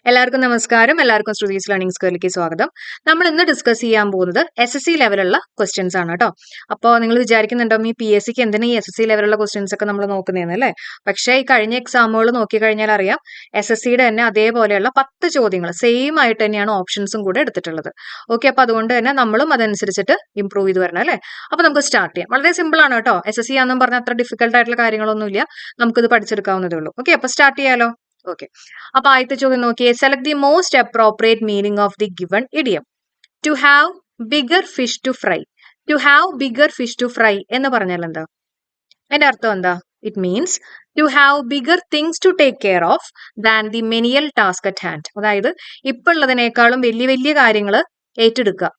എല്ലാവർക്കും നമസ്കാരം. എല്ലാവർക്കും ശ്രുതീസ് ലേണിംഗ് സ്ക്വയറിലേക്ക് സ്വാഗതം. നമ്മൾ ഇന്ന് ഡിസ്കസ് ചെയ്യാൻ പോകുന്നത് SSC ലെവലുള്ള ക്വസ്റ്റ്യൻസ് ആണ് കേട്ടോ. അപ്പോൾ നിങ്ങൾ വിചാരിക്കുന്നുണ്ടാവും ഈ PSCക്ക് എന്തിനാ ഈ SSC ലെവലുള്ള ക്വസ്റ്റ്യൻസ് ഒക്കെ നമ്മൾ നോക്കുന്നതെന്ന് അല്ലേ? പക്ഷേ ഈ കഴിഞ്ഞ എക്സാമുകൾ നോക്കിക്കഴിഞ്ഞാൽ അറിയാം SSCയുടെ തന്നെ അതേപോലെയുള്ള 10 ചോദ്യങ്ങൾ സെയിം ആയിട്ട് തന്നെയാണ് ഓപ്ഷൻസും കൂടെ എടുത്തിട്ടുള്ളത്. ഓക്കെ, അപ്പോൾ അതുകൊണ്ട് തന്നെ നമ്മളും അതനുസരിച്ചിട്ട് ഇംപ്രൂവ് ചെയ്ത് വരണം അല്ലേ? അപ്പോൾ നമുക്ക് സ്റ്റാർട്ട് ചെയ്യാം. വളരെ സിമ്പിൾ ആണ് കേട്ടോ. SSC ആണെന്നും പറഞ്ഞാൽ അത്ര ഡിഫിക്കൽട്ട് ആയിട്ടുള്ള കാര്യങ്ങളൊന്നുമില്ല. നമുക്കിത് പഠിച്ചെടുക്കാവുന്നതേ ഉള്ളൂ. ഓക്കെ, അപ്പോൾ സ്റ്റാർട്ട് ചെയ്യാലോ. ഓക്കെ, അപ്പൊ ആദ്യത്തെ ചോദ്യം നോക്കിയേ. Select the most appropriate meaning of the given idiom. To have bigger fish to fry. To have bigger fish to fry എന്ന് പറഞ്ഞാൽ എന്താ? അതിന്റെ അർത്ഥം എന്താ? It means to have bigger things to take care of than the menial task at hand. അതായത് ഇപ്പൊ ഉള്ളതിനേക്കാളും വലിയ വലിയ കാര്യങ്ങൾ ഏറ്റെടുക്കുക.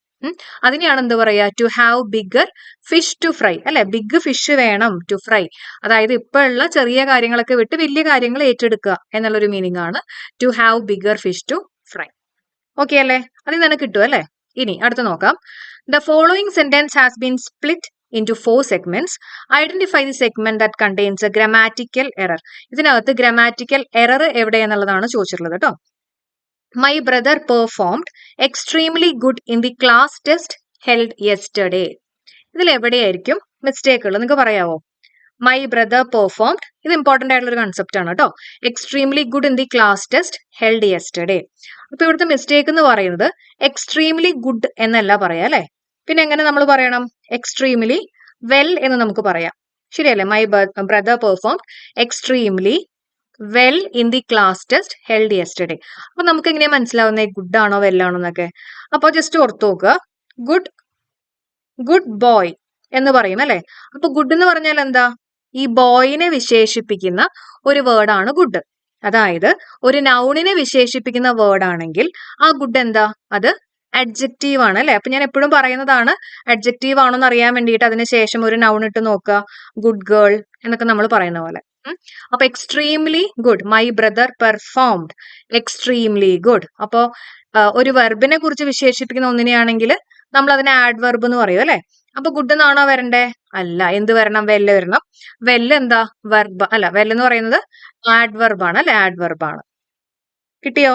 അതിനെയാണ് എന്ത് പറയാ? To have bigger fish to fry അല്ലെ? ബിഗ് ഫിഷ് വേണം ടു ഫ്രൈ. അതായത് ഇപ്പോഴുള്ള ചെറിയ കാര്യങ്ങളൊക്കെ വിട്ട് വലിയ കാര്യങ്ങൾ ഏറ്റെടുക്കുക എന്നുള്ളൊരു മീനിങ് ആണ് to have bigger fish to fry. Okay അല്ലേ? അതിൽ തന്നെ കിട്ടും അല്ലേ? ഇനി അടുത്ത് നോക്കാം. The following sentence has been split into 4 segments. Identify the segment that contains a grammatical error. ഇതിനകത്ത് ഗ്രാമാറ്റിക്കൽ എറർ എവിടെയെന്നുള്ളതാണ് ചോദിച്ചിട്ടുള്ളത് കേട്ടോ. My brother performed extremely good in the class test held yesterday. ഇതിൽ എവിടെയായിരിക്കും മിസ്റ്റേക്കുകൾ നിങ്ങൾക്ക് പറയാവോ? മൈ ബ്രദർ പെർഫോംഡ്, ഇത് important ആയിട്ടുള്ള ഒരു കൺസെപ്റ്റ് ആണ് കേട്ടോ. Extremely good in the class test held yesterday. അപ്പൊ ഇവിടുത്തെ മിസ്റ്റേക്ക് എന്ന് പറയുന്നത് എക്സ്ട്രീംലി ഗുഡ് എന്നല്ല പറയാ അല്ലെ? പിന്നെ എങ്ങനെ നമ്മൾ പറയണം? എക്സ്ട്രീംലി വെൽ എന്ന് നമുക്ക് പറയാം. ശരിയല്ലേ? My brother performed extremely well in the class test held yesterday. അപ്പൊ നമുക്ക് എങ്ങനെയാ മനസ്സിലാവുന്നത് ഗുഡ് ആണോ വെല്ലാണോ എന്നൊക്കെ? അപ്പൊ ജസ്റ്റ് ഓർത്ത് നോക്കുക. ഗുഡ് ഗുഡ് ബോയ് എന്ന് പറയും അല്ലെ? അപ്പൊ ഗുഡ് എന്ന് പറഞ്ഞാൽ എന്താ? ഈ ബോയിനെ വിശേഷിപ്പിക്കുന്ന ഒരു വേർഡാണ് ഗുഡ്. അതായത് ഒരു നൗണിനെ വിശേഷിപ്പിക്കുന്ന വേർഡ് ആണെങ്കിൽ ആ ഗുഡ് എന്താ? അത് അഡ്ജക്റ്റീവ് ആണ് അല്ലെ? അപ്പൊ ഞാൻ എപ്പോഴും പറയുന്നതാണ് അഡ്ജക്റ്റീവ് ആണോ എന്ന് അറിയാൻ വേണ്ടിയിട്ട് അതിന് ശേഷം ഒരു നൗൺ ഇട്ട് നോക്കുക. ഗുഡ് ഗേൾ എന്നൊക്കെ നമ്മൾ പറയുന്ന പോലെ. അപ്പൊ extremely good. My brother performed extremely good. അപ്പോ ഒരു വെർബിനെ കുറിച്ച് വിശേഷിപ്പിക്കുന്ന ഒന്നിനെയാണെങ്കിൽ നമ്മൾ അതിനെ ആഡ്വർബ് എന്ന് പറയും അല്ലെ? അപ്പൊ ഗുഡ് എന്നാണോ വരണ്ടേ? അല്ല. എന്ത് വരണം? വെല്ല് വരണം. വെല്ല് എന്താ? വെർബ് അല്ല. വെല്ല് എന്ന് പറയുന്നത് ആഡ്വർബ് ആണ് അല്ലെ? ആഡ്വർബ് ആണ്. കിട്ടിയോ?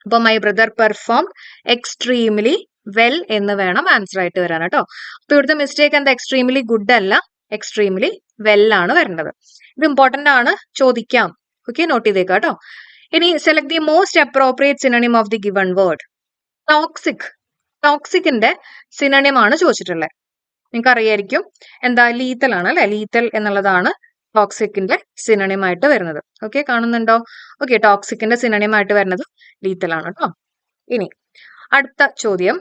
അപ്പൊ my brother performed extremely well എന്ന് വേണം ആൻസർ ആയിട്ട് വരാൻ കേട്ടോ. അപ്പൊ ഇവിടുത്തെ മിസ്റ്റേക്ക് എന്താ? എക്സ്ട്രീംലി ഗുഡ് അല്ല, എക്സ്ട്രീംലി വെൽ ആണ് വരേണ്ടത്. ഇത് ഇമ്പോർട്ടന്റ് ആണ്, ചോദിക്കാം. ഓക്കെ, നോട്ട് ചെയ്തേക്കാം കേട്ടോ. ഇനി select the most appropriate synonym of the given word. Toxic. ടോക്സിക്കിന്റെ സിനോണിം ആണ് ചോദിച്ചിട്ടുള്ളത്. നിങ്ങൾക്ക് അറിയായിരിക്കും എന്താ? ലീത്തൽ ആണ് അല്ലെ? ലീത്തൽ എന്നുള്ളതാണ് ടോക്സിക്കിന്റെ സിനോണിം ആയിട്ട് വരുന്നത്. ഓക്കെ, കാണുന്നുണ്ടോ? ഓക്കെ, ടോക്സിക്കിന്റെ സിനോണിം ആയിട്ട് വരുന്നത് ലീത്തൽ ആണ് കേട്ടോ. ഇനി അടുത്ത ചോദ്യം.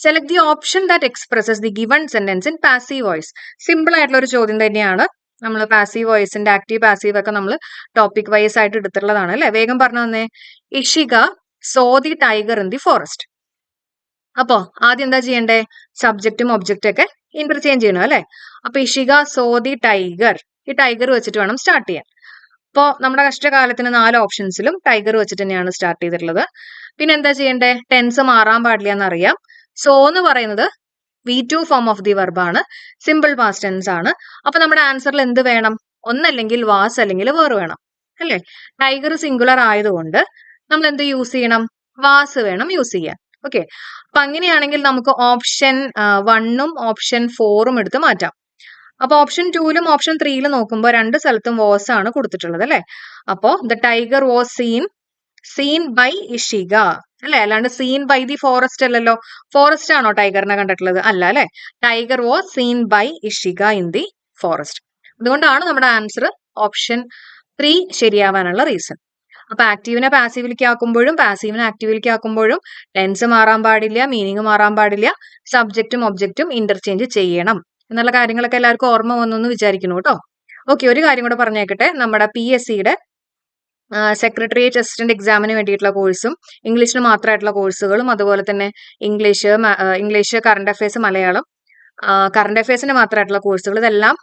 Select the option that expresses the given sentence in passive voice. Simple ആയിട്ടുള്ള ഒരു ചോദ്യം തന്നെയാണ്. നമ്മൾ പാസീവ് വോയിസിന്റെ ആക്റ്റീവ് പാസീവ് ഒക്കെ നമ്മൾ ടോപ്പിക് വൈസ് ആയിട്ട് എടുത്തിട്ടുള്ളതാണ് അല്ലെ? വേഗം പറഞ്ഞു തന്നേ. Ishika saw the tiger in the forest. അപ്പോ ആദ്യം എന്താ ചെയ്യണ്ടേ? സബ്ജക്റ്റും ഒബ്ജക്റ്റും ഒക്കെ ഇന്റർചേഞ്ച് ചെയ്യണം അല്ലെ? അപ്പൊ ഇഷിക സോ ദി ടൈഗർ. ഈ ടൈഗർ വെച്ചിട്ട് വേണം സ്റ്റാർട്ട് ചെയ്യാൻ. അപ്പോ നമ്മുടെ കഷ്ടകാലത്തിന് 4 ഓപ്ഷൻസിലും ടൈഗർ വെച്ചിട്ട് തന്നെയാണ് സ്റ്റാർട്ട് ചെയ്തിട്ടുള്ളത്. പിന്നെ എന്താ ചെയ്യണ്ടേ? ടെൻസ് മാറാൻ പാടില്ല എന്നറിയാം. സോ എന്ന് പറയുന്നത് V2 form of the verb ആണ്. സിമ്പിൾ പാസ്റ്റ് ടെൻസ് ആണ്. അപ്പൊ നമ്മുടെ ആൻസറിൽ എന്ത് വേണം? ഒന്നല്ലെങ്കിൽ വാസ് അല്ലെങ്കിൽ വേർ വേണം അല്ലെ? ടൈഗർ സിംഗുലർ ആയതുകൊണ്ട് നമ്മൾ എന്ത് യൂസ് ചെയ്യണം? വാസ് വേണം യൂസ് ചെയ്യാൻ. ഓക്കെ, അപ്പൊ അങ്ങനെയാണെങ്കിൽ നമുക്ക് ഓപ്ഷൻ 1ഉം ഓപ്ഷൻ 4ഉം എടുത്ത് മാറ്റാം. അപ്പൊ ഓപ്ഷൻ 2ലും ഓപ്ഷൻ 3ലും നോക്കുമ്പോൾ 2 സ്ഥലത്തും വാസ് ആണ് കൊടുത്തിട്ടുള്ളത് അല്ലെ? അപ്പോ the tiger was seen by Ishika അല്ലെ? അല്ലാണ്ട് സീൻ ബൈ ദി ഫോറസ്റ്റ് അല്ലല്ലോ. ഫോറസ്റ്റ് ആണോ ടൈഗറിനെ കണ്ടിട്ടുള്ളത്? അല്ല അല്ലെ? Tiger was seen by Ishika in the forest. അതുകൊണ്ടാണ് നമ്മുടെ ആൻസർ ഓപ്ഷൻ 3 ശരിയാവാനുള്ള റീസൺ. അപ്പൊ ആക്റ്റീവിനെ പാസീവിലേക്ക് ആക്കുമ്പോഴും പാസീവിനെ ആക്റ്റീവിലേക്ക് ആക്കുമ്പോഴും ടെൻസ് മാറാൻ പാടില്ല, മീനിങ് മാറാൻ പാടില്ല, സബ്ജക്റ്റും ഒബ്ജക്റ്റും ഇന്റർചേഞ്ച് ചെയ്യണം എന്നുള്ള കാര്യങ്ങളൊക്കെ എല്ലാവർക്കും ഓർമ്മ വന്നു വിചാരിക്കുന്നു കേട്ടോ. ഓക്കെ, ഒരു കാര്യം കൂടെ പറഞ്ഞേക്കട്ടെ. നമ്മുടെ PSCയുടെ സെക്രട്ടേറിയറ്റ് അസിസ്റ്റന്റ് എക്സാമിന് വേണ്ടിയിട്ടുള്ള കോഴ്സും ഇംഗ്ലീഷിന് മാത്രമായിട്ടുള്ള കോഴ്സുകളും അതുപോലെ തന്നെ English current affairs Malayalam current അഫയേഴ്സിന് മാത്രമായിട്ടുള്ള കോഴ്സുകൾ ഇതെല്ലാം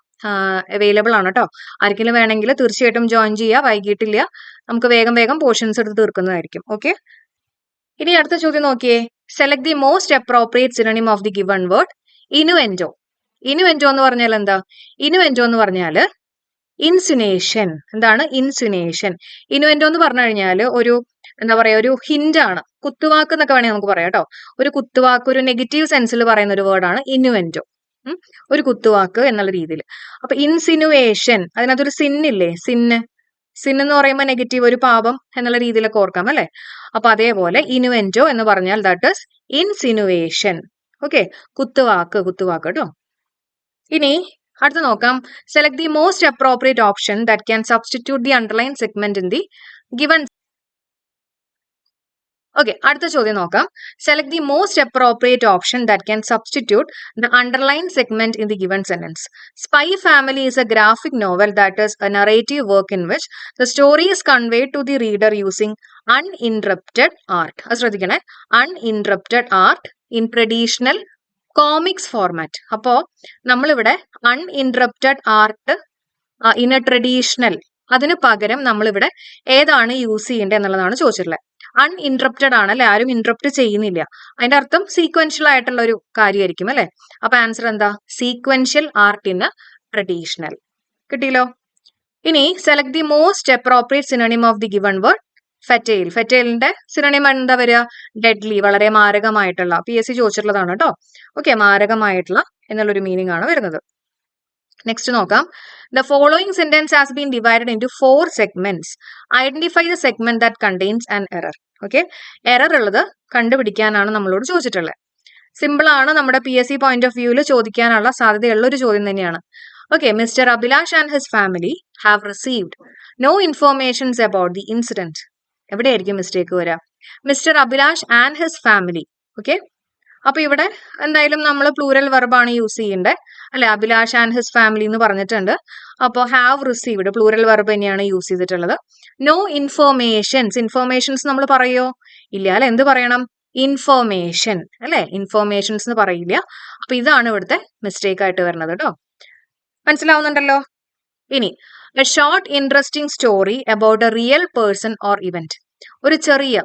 അവൈലബിൾ ആണ് കേട്ടോ. ആർക്കെങ്കിലും വേണമെങ്കിൽ തീർച്ചയായിട്ടും ജോയിൻ ചെയ്യുക. വൈകിട്ടില്ല, നമുക്ക് വേഗം പോർഷൻസ് എടുത്ത് തീർക്കുന്നതായിരിക്കും. ഓക്കെ, ഇനി അടുത്ത ചോദ്യം നോക്കിയേ. Select the most appropriate synonym of the given word. Innuendo. Innuendo എന്ന് പറഞ്ഞാൽ എന്താ? ഇനുവെന്റോ എന്ന് പറഞ്ഞാല് ഇൻസുനേഷൻ. എന്താണ് ഇൻസുനേഷൻ? ഇനുവെന്റോ എന്ന് പറഞ്ഞു കഴിഞ്ഞാൽ ഒരു എന്താ പറയാ, ഒരു ഹിന്റ് ആണ്, കുത്തുവാക്ക് എന്നൊക്കെ വേണമെങ്കിൽ നമുക്ക് പറയാം കേട്ടോ. ഒരു കുത്തുവാക്ക്, ഒരു നെഗറ്റീവ് സെൻസിൽ പറയുന്ന ഒരു വേർഡാണ് ഇന്നുവെന്റോ. ഒരു കുത്തുവാക്ക് എന്നുള്ള രീതിയിൽ. അപ്പൊ ഇൻസിനുവേഷൻ, അതിനകത്തൊരു സിന്നില്ലേ, സിൻ എന്ന് പറയുമ്പോൾ നെഗറ്റീവ്, ഒരു പാപം എന്നുള്ള രീതിയിലൊക്കെ ഓർക്കാം അല്ലെ. അപ്പൊ അതേപോലെ ഇനുവെന്റോ എന്ന് പറഞ്ഞാൽ ദാറ്റ് ഇസ് ഇൻസിനുവേഷൻ. ഓക്കെ, കുത്തുവാക്ക് കേട്ടോ. ഇനി അടുത്ത് നോക്കാം. Select the most appropriate option that can substitute the underline segment in the given. Okay, അടുത്ത ചോദ്യം നോക്കാം. Select the most appropriate option that can substitute the underline segment in the given sentence. Spy family is a graphic novel that is a narrative work in which the story is conveyed to the reader using uninterrupted art. അത് ശ്രദ്ധിക്കണേ, uninterrupted art in traditional comics format. അപ്പോ നമ്മളിവിടെ uninterrupted art in a traditional, അതിന് പകരം നമ്മളിവിടെ ഏതാണ് use ചെയ്യേണ്ടത് എന്നുള്ളതാണ് ചോദിച്ചിട്ടുള്ളത്. അൺഇൻറ്ററപ്റ്റഡ് ആണ് അല്ലെ, ആരും ഇന്ററപ്റ്റ് ചെയ്യുന്നില്ല. അതിന്റെ അർത്ഥം സീക്വൻഷ്യൽ ആയിട്ടുള്ള ഒരു കാര്യമായിരിക്കും അല്ലെ. അപ്പൊ ആൻസർ എന്താ? Sequential art in a traditional. കിട്ടിയല്ലോ. ഇനി select the most appropriate synonym of the given word. Fatal. ഫെറ്റൈലിന്റെ സിനോണിം എന്താ വരിക? ഡെഡ്ലി, വളരെ മാരകമായിട്ടുള്ള. PSC ചോദിച്ചിട്ടുള്ളതാണ് കേട്ടോ. ഓക്കെ, മാരകമായിട്ടുള്ള എന്നുള്ളൊരു മീനിങ് ആണ് വരുന്നത്. നെക്സ്റ്റ് നോക്കാം. The following sentence has been divided into 4 segments. Identify the segment that contains an error. Okay, error ഉള്ളത് കണ്ടുപിടിക്കാനാണ് നമ്മളോട് ചോദിച്ചിട്ടുള്ളത്. സിമ്പിൾ ആണ്, നമ്മുടെ PSC പോയിന്റ് ഓഫ് വ്യൂവിൽ ചോദിക്കാനുള്ള സാധ്യതയുള്ള ഒരു ചോദ്യം തന്നെയാണ്. Okay, Mr. Abhilash and his family have received no informations about the incident. എവിടെയായിരിക്കും മിസ്റ്റേക്ക് വരിക? Mister Abhilash and his family. Okay, അപ്പൊ ഇവിടെ എന്തായാലും നമ്മൾ പ്ലൂറൽ വെർബാണ് യൂസ് ചെയ്യേണ്ടത് അല്ലെ. അഭിലാഷ് ആൻഡ് ഹിസ് ഫാമിലി എന്ന് പറഞ്ഞിട്ടുണ്ട്. അപ്പോൾ ഹാവ് റിസീവ്ഡ് പ്ലൂറൽ വെർബ് തന്നെയാണ് യൂസ് ചെയ്തിട്ടുള്ളത്. No informations. ഇൻഫോർമേഷൻസ് നമ്മൾ പറയോ? ഇല്ല അല്ലെ. എന്ത് പറയണം? ഇൻഫോർമേഷൻ അല്ലെ. ഇൻഫോർമേഷൻസ് എന്ന് പറയില്ല. അപ്പൊ ഇതാണ് ഇവിടുത്തെ മിസ്റ്റേക്ക് ആയിട്ട് വരുന്നത് കേട്ടോ. മനസ്സിലാവുന്നുണ്ടല്ലോ. ഇനി A short interesting story about A real person or event. ഒരു ചെറിയ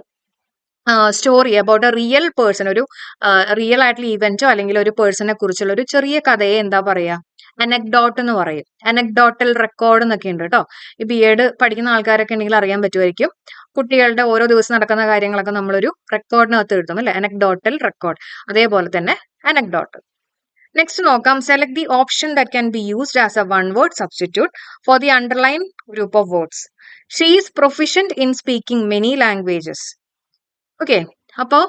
story about A real person, ഒരു റിയൽ ആയിട്ടുള്ള ഇവന്റോ അല്ലെങ്കിൽ ഒരു പേഴ്സണെ കുറിച്ചുള്ള ഒരു ചെറിയ കഥയെ എന്താ പറയാ? അനക്ഡോട്ട് എന്ന് പറയും. അനക്ഡോട്ടൽ റെക്കോർഡ് എന്നൊക്കെ ഉണ്ട് കേട്ടോ. ഈ BEd പഠിക്കുന്ന ആൾക്കാരൊക്കെ ഉണ്ടെങ്കിൽ അറിയാൻ പറ്റുമായിരിക്കും. കുട്ടികളുടെ ഓരോ ദിവസം നടക്കുന്ന കാര്യങ്ങളൊക്കെ നമ്മളൊരു റെക്കോർഡിനകത്ത് എഴുതും അല്ലെ, അനക്ഡോട്ടൽ റെക്കോർഡ്. അതേപോലെ തന്നെ അനക്ഡോട്ട്. നെക്സ്റ്റ് നോക്കാം. Select the option that can be used as a one word substitute for the underline group of words. She is proficient in speaking many languages. Okay, അപ്പോ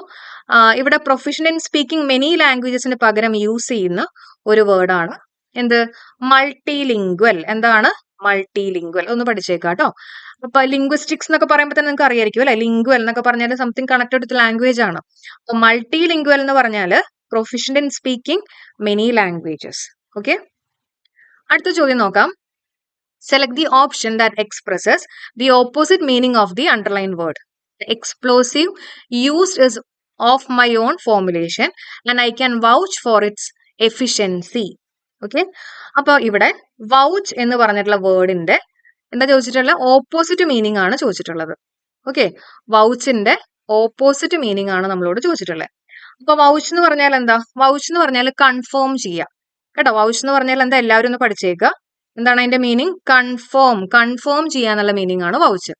ഇവിടെ പ്രൊഫിഷ്യന്റ് ഇൻ സ്പീക്കിംഗ് മെനി ലാംഗ്വേജസിന് പകരം use ചെയ്യുന്ന ഒരു വേർഡാണ് എന്ത്? Multilingual. എന്താണ് multilingual? ഒന്ന് പഠിച്ചേക്കാം കേട്ടോ. അപ്പൊ ലിംഗ്വിസ്റ്റിക്സ് എന്നൊക്കെ പറയുമ്പോൾ തന്നെ നിങ്ങൾക്ക് അറിയായിരിക്കും അല്ലെ. ലിംഗ്വൽ എന്നൊക്കെ പറഞ്ഞാൽ സംതിങ് കണക്റ്റഡ് വിത്ത് ലാംഗ്വേജ് ആണ്. അപ്പൊ മൾട്ടിലിംഗ്വൽ എന്ന് പറഞ്ഞാൽ proficient in speaking many languages. Okay, അടുത്ത ചോദ്യം നോക്കാം. Select the option that expresses the opposite meaning of the underline word. Explosive used is of my own formulation and I can vouch for its efficiency. Okay, അപ്പൊ ഇവിടെ vouch എന്ന് പറഞ്ഞിട്ടുള്ള വേർഡിന്റെ എന്താ ചോദിച്ചിട്ടുള്ള? Opposite meaning ആണ് ചോദിച്ചിട്ടുള്ളത്. ഓക്കെ, വൗച്ചിന്റെ ഓപ്പോസിറ്റ് മീനിങ് ആണ് നമ്മളോട് ചോദിച്ചിട്ടുള്ളത്. അപ്പൊ വൗച്ച് എന്ന് പറഞ്ഞാൽ എന്താ? വൗച്ച് എന്ന് പറഞ്ഞാൽ കൺഫേം ചെയ്യാം കേട്ടോ. വൗച്ച് എന്ന് പറഞ്ഞാൽ എന്താ? എല്ലാവരും ഒന്ന് പഠിച്ചേക്കുക. എന്താണ് അതിന്റെ മീനിങ്? കൺഫേം ചെയ്യാന്നുള്ള മീനിങ് ആണ് വൗച്ച്.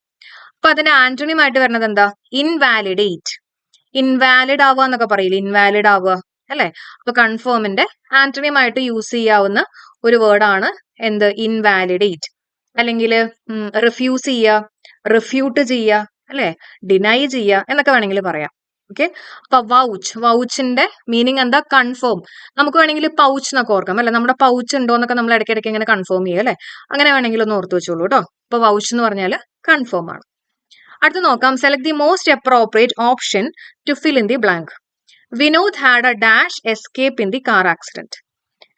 അപ്പൊ അതിന്റെ ആന്റോണിം ആയിട്ട് വരുന്നത് എന്താ? ഇൻവാലിഡേറ്റ്. ഇൻവാലിഡ് ആവുക എന്നൊക്കെ പറയില്ല, ഇൻവാലിഡ് ആവുക അല്ലെ. അപ്പൊ കൺഫേമിന്റെ ആന്റോണിം ആയിട്ട് യൂസ് ചെയ്യാവുന്ന ഒരു വേർഡാണ് എന്ത്? ഇൻവാലിഡേറ്റ്. അല്ലെങ്കിൽ റിഫ്യൂസ് ചെയ്യുക, റിഫ്യൂട്ട് ചെയ്യുക അല്ലെ, ഡിനൈ ചെയ്യുക എന്നൊക്കെ വേണമെങ്കിൽ പറയാം. ഓക്കെ, അപ്പൊ വൗച്ചിന്റെ മീനിങ് എന്താ? കൺഫേം. നമുക്ക് വേണമെങ്കിൽ പൗച്ച് എന്നൊക്കെ ഓർക്കാം അല്ലെ. നമ്മുടെ പൗച്ച് ഉണ്ടോ എന്നൊക്കെ നമ്മൾ ഇടയ്ക്കിടയ്ക്ക് ഇങ്ങനെ കൺഫേം ചെയ്യുക അല്ലെ. അങ്ങനെ വേണമെങ്കിൽ ഒന്ന് ഓർത്ത് വെച്ചോളൂ കേട്ടോ. അപ്പൊ വൗച്ച് എന്ന് പറഞ്ഞാൽ കൺഫേം ആണ്. അടുത്ത് നോക്കാം. Select the most appropriate option to fill in the blank. Vinod had a dash escape in the car accident.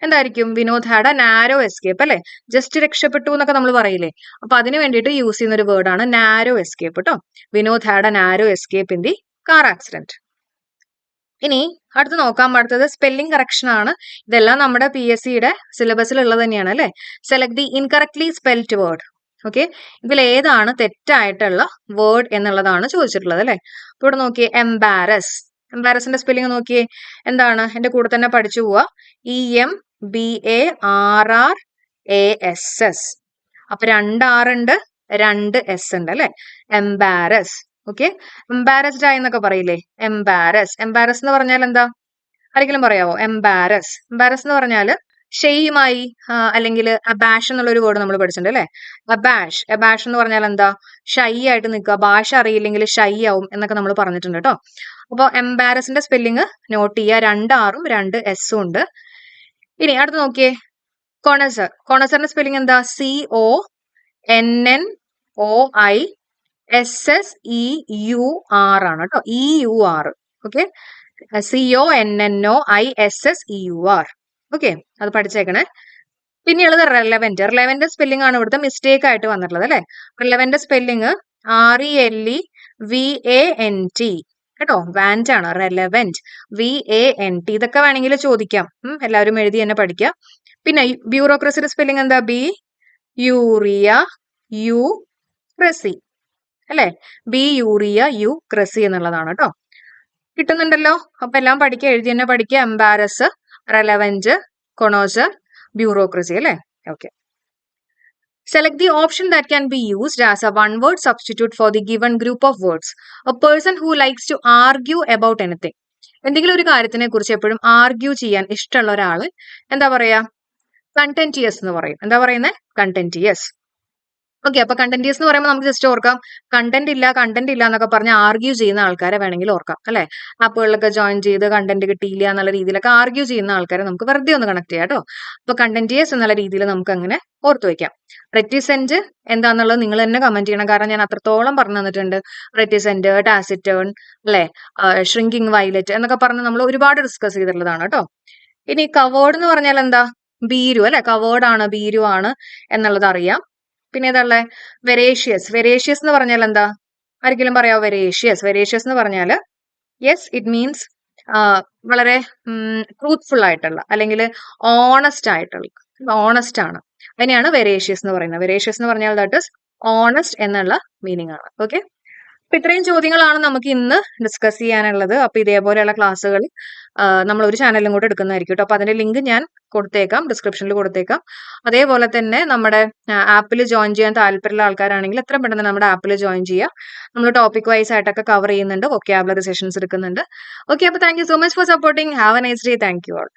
എന്തായിരിക്കും? Vinod had a narrow escape അല്ലെ. ജസ്റ്റ് രക്ഷപ്പെട്ടു എന്നൊക്കെ നമ്മൾ പറയില്ലേ. അപ്പൊ അതിന് വേണ്ടിയിട്ട് യൂസ് ചെയ്യുന്ന ഒരു വേർഡാണ് നാരോ എസ്കേപ്പ് കേട്ടോ. Vinod had a narrow escape in the car accident. ഇനി അടുത്ത് നോക്കാം. അടുത്തത് സ്പെല്ലിംഗ് കറക്ഷൻ ആണ്. ഇതെല്ലാം നമ്മുടെ PSCയുടെ സിലബസിൽ ഉള്ളത് തന്നെയാണ് അല്ലെ. Select the incorrectly spelled word. Okay, ഇതിൽ ഏതാണ് തെറ്റായിട്ടുള്ള വേർഡ് എന്നുള്ളതാണ് ചോദിച്ചിട്ടുള്ളത് അല്ലെ. ഇവിടെ നോക്കിയേ, എംബാരസ്. എംബാരസിന്റെ സ്പെല്ലിംഗ് നോക്കിയേ, എന്താണ്? എന്റെ കൂടെ തന്നെ പഠിച്ചു പോവാ. EMBARRASS. അപ്പൊ 2 R ഉണ്ട്, 2 S ഉണ്ട് അല്ലെ. എംബാരസ്. ഓക്കെ, എംബാരസ്ഡ് ആയി എന്നൊക്കെ പറയില്ലേ, എംബാരസ് എന്ന് പറഞ്ഞാൽ എന്താ, ആരെങ്കിലും പറയാവോ? എംബാരസ് എന്ന് പറഞ്ഞാല് ഷെയ്യുമായി, അല്ലെങ്കിൽ അബാഷ് എന്നുള്ള ഒരു വേർഡ് നമ്മൾ പഠിച്ചിട്ടുണ്ട് അല്ലെ. അബാഷ് എന്ന് പറഞ്ഞാൽ എന്താ, ഷൈ ആയിട്ട് നിൽക്കുക, ഭാഷ അറിയില്ലെങ്കിൽ ഷൈ ആവും എന്നൊക്കെ നമ്മൾ പറഞ്ഞിട്ടുണ്ട് കേട്ടോ. അപ്പോൾ എംബാരസിന്റെ സ്പെല്ലിങ് നോട്ട് ചെയ്യുക, 2 Rഉം 2 Sഉം ഉണ്ട്. ഇനി അടുത്ത് നോക്കിയേ, കോണസറിന്റെ സ്പെല്ലിംഗ് എന്താ, CONNOISSEUR ആണ് കേട്ടോ, EUR. Okay, CONNOISSEUR. ഓക്കെ, അത് പഠിച്ചേക്കണേ. പിന്നെയുള്ളത് റെലവെന്റ് സ്പെല്ലിംഗ് ആണ് ഇവിടുത്തെ മിസ്റ്റേക്ക് ആയിട്ട് വന്നിട്ടുള്ളത് അല്ലെ. റെലവെന്റ് സ്പെല്ലിംഗ് RELEVANT കേട്ടോ, വാന്റ് ആണ്, റെലവെന്റ്, VANT. ഇതൊക്കെ വേണമെങ്കിൽ ചോദിക്കാം, എല്ലാവരും എഴുതി തന്നെ പഠിക്കാം. പിന്നെ ബ്യൂറോക്രസിയുടെ സ്പെല്ലിംഗ് എന്താ, BUREAUCRACY അല്ലെ, BUREAUCRACY എന്നുള്ളതാണ് കേട്ടോ. കിട്ടുന്നുണ്ടല്ലോ. അപ്പൊ എല്ലാം പഠിക്കുക, എഴുതി തന്നെ പഠിക്കുക. എംബാരസ്, റെലവെന്റ്, കൊണോസർ, ബ്യൂറോക്രസി അല്ലെ. Okay, select the option that can be used as a one-word substitute for the given group of words. A person who likes to argue about anything. എന്തെങ്കിലും ഒരു കാര്യത്തിനെ കുറിച്ച് എപ്പോഴും ആർഗ്യൂ ചെയ്യാൻ ഇഷ്ടമുള്ള ഒരാള് എന്താ പറയാ, കണ്ടന്റിയസ് എന്ന് പറയും. എന്താ പറയുന്നത്, കണ്ടന്റിയസ്. ഓക്കെ, അപ്പൊ കണ്ടന്റിയസ് എന്ന് പറയുമ്പോൾ നമുക്ക് ജസ്റ്റ് ഓർക്കാം, കണ്ടന്റ് ഇല്ല എന്നൊക്കെ പറഞ്ഞ് ആർഗ്യൂ ചെയ്യുന്ന ആൾക്കാരെ വേണമെങ്കിൽ ഓർക്കാം അല്ലെ. ആപ്പുകളിലൊക്കെ ജോയിൻ ചെയ്ത് കണ്ടന്റ് കിട്ടിയില്ല എന്നുള്ള രീതിയിലൊക്കെ ആർഗ്യൂ ചെയ്യുന്ന ആൾക്കാരെ നമുക്ക് വെറുതെ ഒന്ന് കണക്ട് ചെയ്യാം കേട്ടോ. അപ്പൊ കണ്ടന്റിയസ് എന്നുള്ള രീതിയിൽ നമുക്ക് അങ്ങനെ ഓർത്തു വെക്കാം. റെറ്റിസെന്റ് എന്താന്നുള്ളത് നിങ്ങൾ തന്നെ കമന്റ് ചെയ്യണം, കാരണം ഞാൻ അത്രത്തോളം പറഞ്ഞു തന്നിട്ടുണ്ട്. റെറ്റിസെന്റ്, ടാസിറ്റേൺ അല്ലെ, ഷ്രിങ്കിങ് വയലറ്റ് എന്നൊക്കെ പറഞ്ഞ് നമ്മൾ ഒരുപാട് ഡിസ്കസ് ചെയ്തിട്ടുള്ളതാണ് കേട്ടോ. ഇനി കവേർഡ് എന്ന് പറഞ്ഞാൽ എന്താ, ഭീരു അല്ലെ, കവേർഡ് ആണ്, ഭീരു ആണ് എന്നുള്ളത് അറിയാം. പിന്നെ ഏതാ, വെറേഷ്യസ് എന്ന് പറഞ്ഞാൽ എന്താ, ആരെങ്കിലും പറയാവോ? വെറേഷ്യസ് എന്ന് പറഞ്ഞാല് യെസ്, ഇറ്റ് മീൻസ് വളരെ ട്രൂത്ത്ഫുൾ ആയിട്ടുള്ള അല്ലെങ്കിൽ ഓണസ്റ്റ് ആണ്, അതിനെയാണ് വെറേഷ്യസ് എന്ന് പറയുന്നത്. വെറേഷ്യസ് എന്ന് പറഞ്ഞാൽ ദാറ്റ് ഇസ് ഓണസ്റ്റ് എന്നുള്ള മീനിങ് ആണ്. ഓക്കെ, അപ്പൊ ഇത്രയും ചോദ്യങ്ങളാണ് നമുക്ക് ഇന്ന് ഡിസ്കസ് ചെയ്യാനുള്ളത്. അപ്പൊ ഇതേപോലെയുള്ള ക്ലാസ്സുകൾ നമ്മൾ ഒരു ചാനലിലും കൂടെ എടുക്കുന്നതായിരിക്കും കേട്ടോ. അപ്പൊ അതിന്റെ ലിങ്ക് ഞാൻ കൊടുത്തേക്കാം, ഡിസ്ക്രിപ്ഷനിൽ കൊടുത്തേക്കാം. അതേപോലെ തന്നെ നമ്മുടെ ആപ്പിൽ ജോയിൻ ചെയ്യാൻ താല്പര്യമുള്ള ആൾക്കാരാണെങ്കിൽ എത്ര പെട്ടെന്ന് നമ്മുടെ ആപ്പിൽ ജോയിൻ ചെയ്യുക. നമ്മൾ ടോപ്പിക് വൈസ് ആയിട്ടൊക്കെ കവർ ചെയ്യുന്നുണ്ട്, വൊക്കാബുലറി സെഷൻസ് എടുക്കുന്നുണ്ട്. ഓക്കെ, അപ്പൊ thank you so much for supporting. Have A nice day. Thank you all.